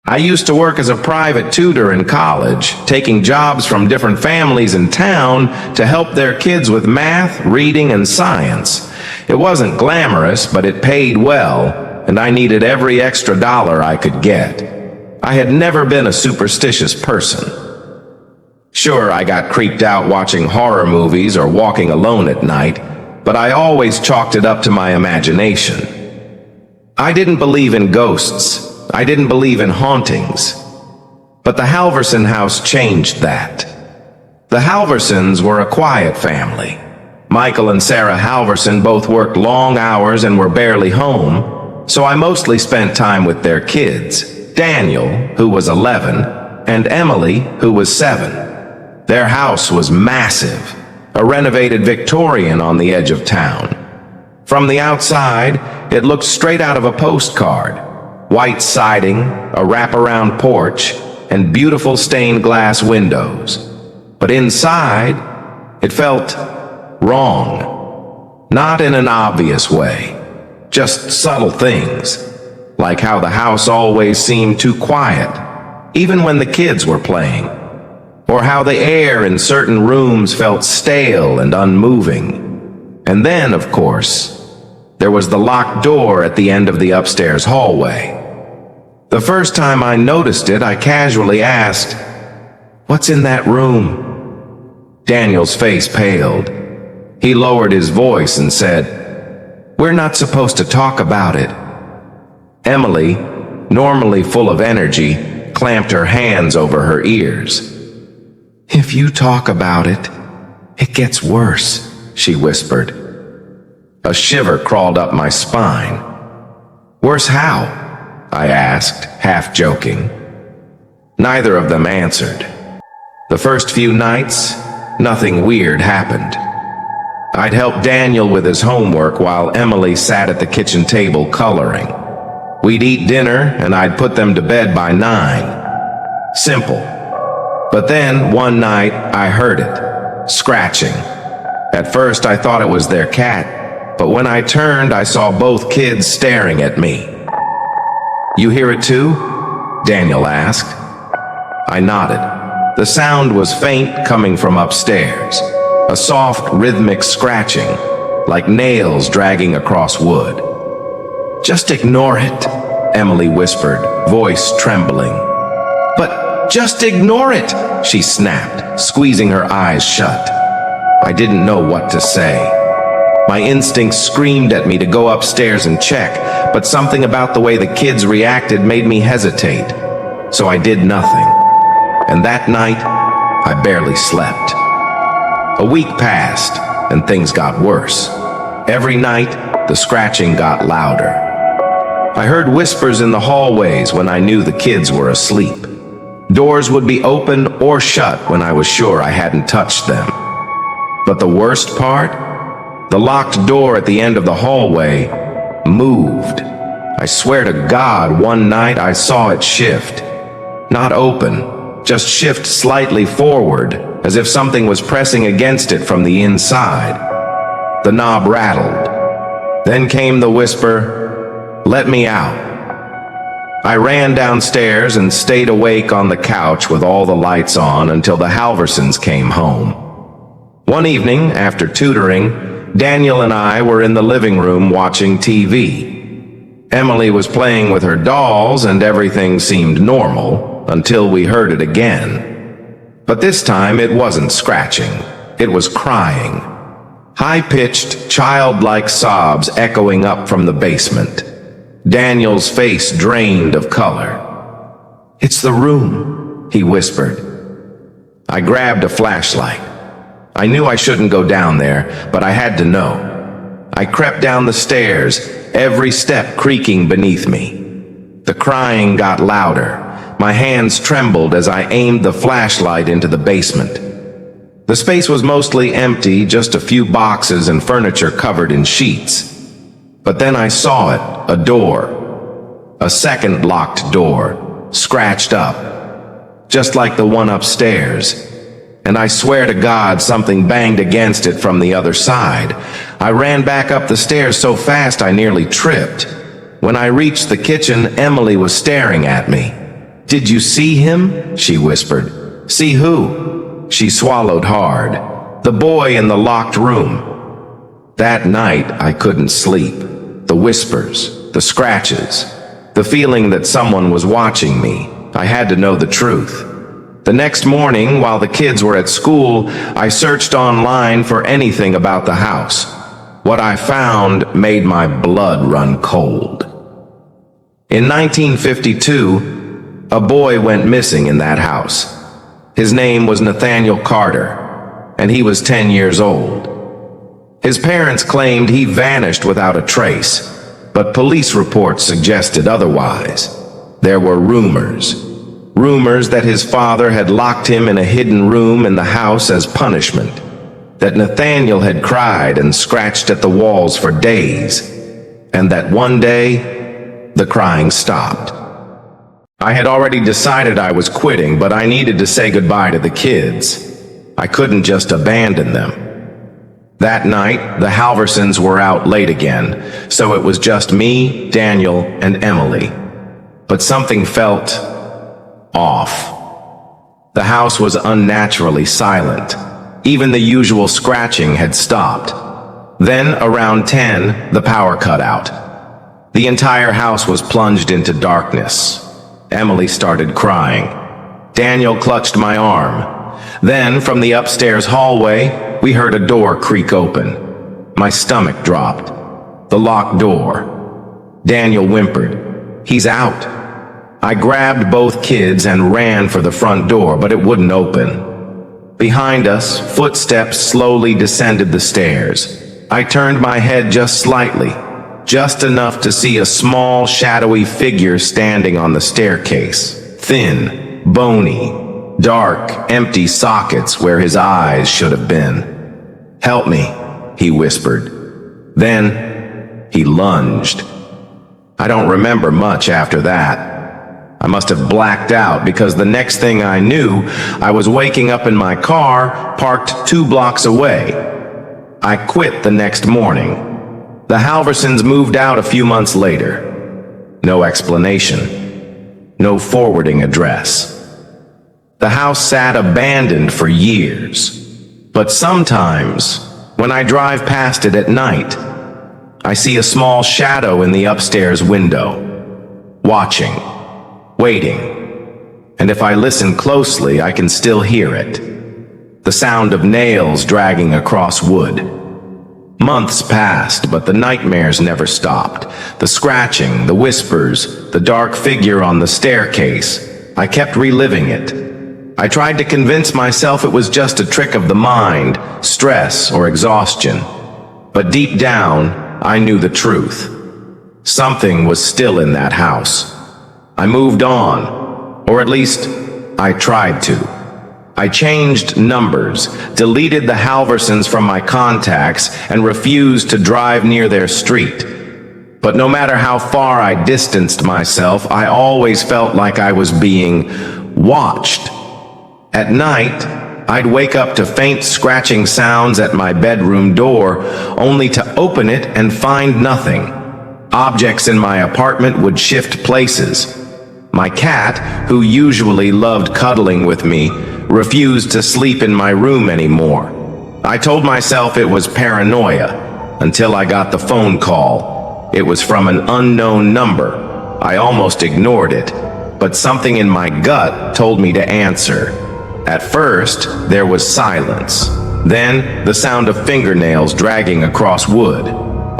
I used to work as a private tutor in college, taking jobs from different families in town to help their kids with math, reading, and science. It wasn't glamorous, but it paid well, and I needed every extra dollar I could get. I had never been a superstitious person. Sure, I got creeped out watching horror movies or walking alone at night, but I always chalked it up to my imagination. I didn't believe in ghosts. I didn't believe in hauntings. But the Halverson house changed that. The Halversons were a quiet family. Michael and Sarah Halverson both worked long hours and were barely home, so I mostly spent time with their kids, Daniel, who was 11, and Emily, who was 7. Their house was massive, a renovated Victorian on the edge of town. From the outside, it looked straight out of a postcard. White siding, a wraparound porch, and beautiful stained glass windows. But inside, it felt wrong. Not in an obvious way, just subtle things, like how the house always seemed too quiet, even when the kids were playing, or how the air in certain rooms felt stale and unmoving. And then, of course, there was the locked door at the end of the upstairs hallway. The first time I noticed it, I casually asked, "What's in that room?" Daniel's face paled. He lowered his voice and said, "We're not supposed to talk about it." Emily, normally full of energy, clamped her hands over her ears. "If you talk about it, it gets worse," she whispered. A shiver crawled up my spine. "Worse how?" I asked, half joking. Neither of them answered. The first few nights, nothing weird happened. I'd help Daniel with his homework while Emily sat at the kitchen table coloring. We'd eat dinner and I'd put them to bed by 9. Simple. But then, one night, I heard it, scratching. At first, I thought it was their cat, but when I turned, I saw both kids staring at me. "You hear it too?" Daniel asked. I nodded. The sound was faint, coming from upstairs. A soft, rhythmic scratching, like nails dragging across wood. "Just ignore it," Emily whispered, voice trembling. "But just ignore it," she snapped, squeezing her eyes shut. I didn't know what to say. My instincts screamed at me to go upstairs and check, but something about the way the kids reacted made me hesitate. So I did nothing. And that night, I barely slept. A week passed, and things got worse. Every night, the scratching got louder. I heard whispers in the hallways when I knew the kids were asleep. Doors would be open or shut when I was sure I hadn't touched them. But the worst part? The locked door at the end of the hallway moved. I swear to God, one night I saw it shift. Not open, just shift slightly forward, as if something was pressing against it from the inside. The knob rattled. Then came the whisper, "Let me out." I ran downstairs and stayed awake on the couch with all the lights on until the Halversons came home. One evening, after tutoring, Daniel and I were in the living room watching TV. Emily was playing with her dolls and everything seemed normal until we heard it again. But this time it wasn't scratching, it was crying. High-pitched, childlike sobs echoing up from the basement. Daniel's face drained of color. "It's the room," he whispered. I grabbed a flashlight. I knew I shouldn't go down there, but I had to know. I crept down the stairs, every step creaking beneath me. The crying got louder. My hands trembled as I aimed the flashlight into the basement. The space was mostly empty, just a few boxes and furniture covered in sheets. But then I saw it, a door. A second locked door, scratched up, just like the one upstairs. And I swear to God something banged against it from the other side. I ran back up the stairs so fast I nearly tripped. When I reached the kitchen, Emily was staring at me. "Did you see him?" she whispered. "See who?" She swallowed hard. "The boy in the locked room." That night, I couldn't sleep. The whispers, the scratches, the feeling that someone was watching me. I had to know the truth. The next morning, while the kids were at school, I searched online for anything about the house. What I found made my blood run cold. In 1952, a boy went missing in that house. His name was Nathaniel Carter, and he was 10 years old. His parents claimed he vanished without a trace, but police reports suggested otherwise. There were rumors that his father had locked him in a hidden room in the house as punishment, that Nathaniel had cried and scratched at the walls for days, and that one day, the crying stopped. I had already decided I was quitting, but I needed to say goodbye to the kids. I couldn't just abandon them. That night, the Halversons were out late again, so it was just me, Daniel, and Emily. But something felt off. The house was unnaturally silent. Even the usual scratching had stopped. Then, around 10, the power cut out. The entire house was plunged into darkness. Emily started crying. Daniel clutched my arm. Then, from the upstairs hallway, we heard a door creak open. My stomach dropped. The locked door. Daniel whimpered, "He's out." I grabbed both kids and ran for the front door, but it wouldn't open. Behind us, footsteps slowly descended the stairs. I turned my head just slightly, just enough to see a small, shadowy figure standing on the staircase. Thin, bony, dark, empty sockets where his eyes should have been. "Help me," he whispered. Then, he lunged. I don't remember much after that. I must have blacked out because the next thing I knew, I was waking up in my car, parked 2 blocks away. I quit the next morning. The Halversons moved out a few months later. No explanation. No forwarding address. The house sat abandoned for years. But sometimes, when I drive past it at night, I see a small shadow in the upstairs window, watching, waiting, and if I listen closely, I can still hear it. The sound of nails dragging across wood. Months passed, but the nightmares never stopped. The scratching, the whispers, the dark figure on the staircase. I kept reliving it. I tried to convince myself it was just a trick of the mind, stress, or exhaustion. But deep down, I knew the truth. Something was still in that house. I moved on, or at least, I tried to. I changed numbers, deleted the Halversons from my contacts, and refused to drive near their street. But no matter how far I distanced myself, I always felt like I was being watched. At night, I'd wake up to faint scratching sounds at my bedroom door, only to open it and find nothing. Objects in my apartment would shift places. My cat, who usually loved cuddling with me, refused to sleep in my room anymore. I told myself it was paranoia, until I got the phone call. It was from an unknown number. I almost ignored it, but something in my gut told me to answer. At first, there was silence. Then, the sound of fingernails dragging across wood.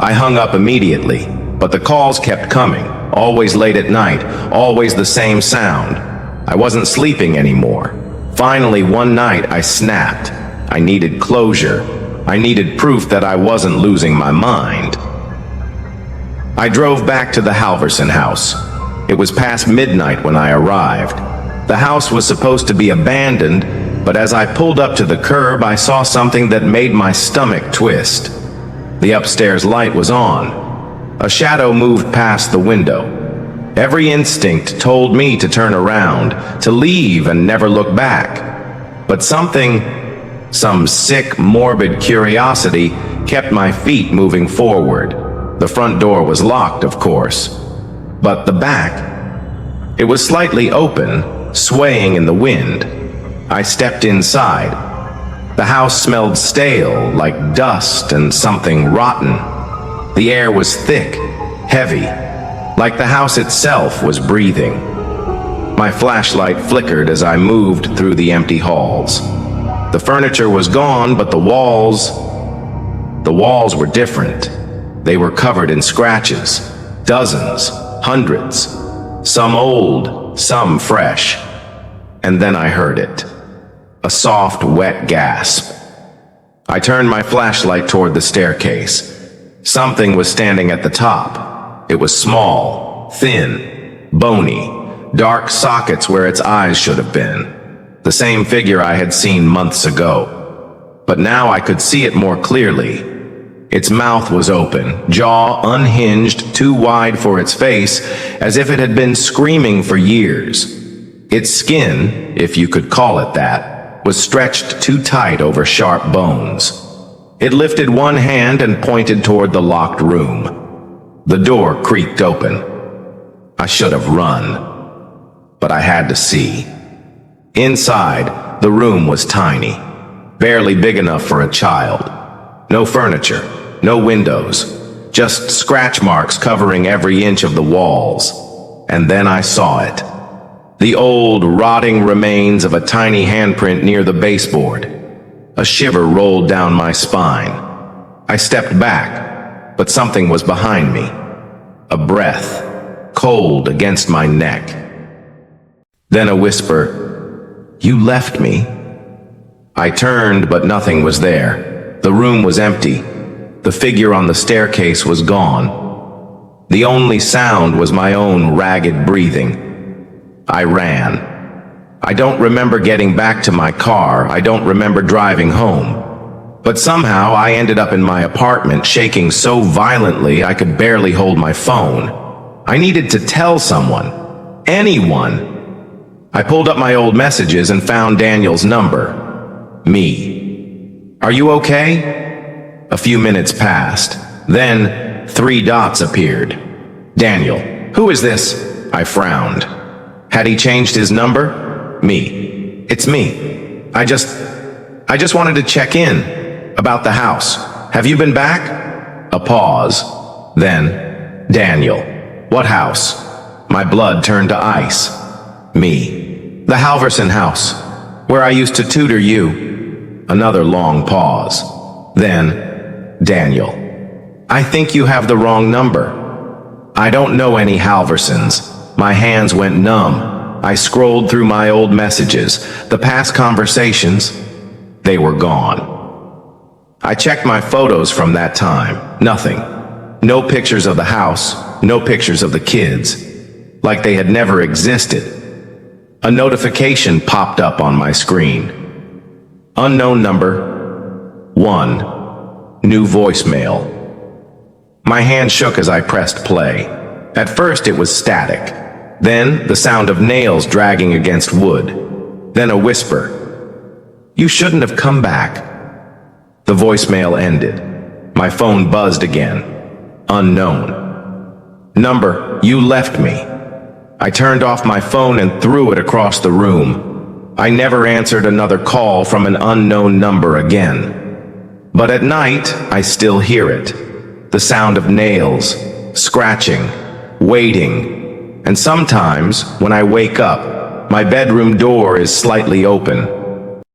I hung up immediately, but the calls kept coming. Always late at night, always the same sound. I wasn't sleeping anymore. Finally, one night, I snapped. I needed closure. I needed proof that I wasn't losing my mind. I drove back to the Halverson house. It was past midnight when I arrived. The house was supposed to be abandoned, but as I pulled up to the curb, I saw something that made my stomach twist. The upstairs light was on. A shadow moved past the window. Every instinct told me to turn around, to leave and never look back. But some sick, morbid curiosity kept my feet moving forward. The front door was locked, of course. But the back, It was slightly open, swaying in the wind. I stepped inside. The house smelled stale, like dust and something rotten. The air was thick, heavy, like the house itself was breathing. My flashlight flickered as I moved through the empty halls. The furniture was gone, but the walls were different. They were covered in scratches, dozens, hundreds, some old, some fresh. And then I heard it. A soft, wet gasp. I turned my flashlight toward the staircase. Something was standing at the top. It was small, thin, bony, dark sockets where its eyes should have been. The same figure I had seen months ago. But now I could see it more clearly. Its mouth was open, jaw unhinged, too wide for its face, as if it had been screaming for years. Its skin, if you could call it that, was stretched too tight over sharp bones. It lifted one hand and pointed toward the locked room. The door creaked open. I should have run, but I had to see. Inside, the room was tiny, barely big enough for a child. No furniture, no windows, just scratch marks covering every inch of the walls. And then I saw it. The old, rotting remains of a tiny handprint near the baseboard. A shiver rolled down my spine. I stepped back, but something was behind me. A breath, cold against my neck. Then a whisper, "You left me." I turned, but nothing was there. The room was empty. The figure on the staircase was gone. The only sound was my own ragged breathing. I ran. I don't remember getting back to my car. I don't remember driving home. But somehow I ended up in my apartment, shaking so violently I could barely hold my phone. I needed to tell someone. Anyone. I pulled up my old messages and found Daniel's number. Me. "Are you okay?" A few minutes passed. Then 3 dots appeared. "Daniel, who is this?" I frowned. Had he changed his number? Me. "It's me. I just wanted to check in about the house. Have you been back?" A pause. Then, "Daniel, what house?" My blood turned to ice. Me. "The Halverson house, where I used to tutor you." Another long pause. Then, "Daniel, I think you have the wrong number. I don't know any Halversons." My hands went numb. I scrolled through my old messages, the past conversations. They were gone. I checked my photos from that time. Nothing. No pictures of the house, no pictures of the kids. Like they had never existed. A notification popped up on my screen. Unknown number. 1. New voicemail. My hand shook as I pressed play. At first it was static. Then the sound of nails dragging against wood. Then a whisper. "You shouldn't have come back." The voicemail ended. My phone buzzed again. Unknown. Number, "You left me." I turned off my phone and threw it across the room. I never answered another call from an unknown number again. But at night, I still hear it. The sound of nails, scratching, waiting. And sometimes, when I wake up, my bedroom door is slightly open.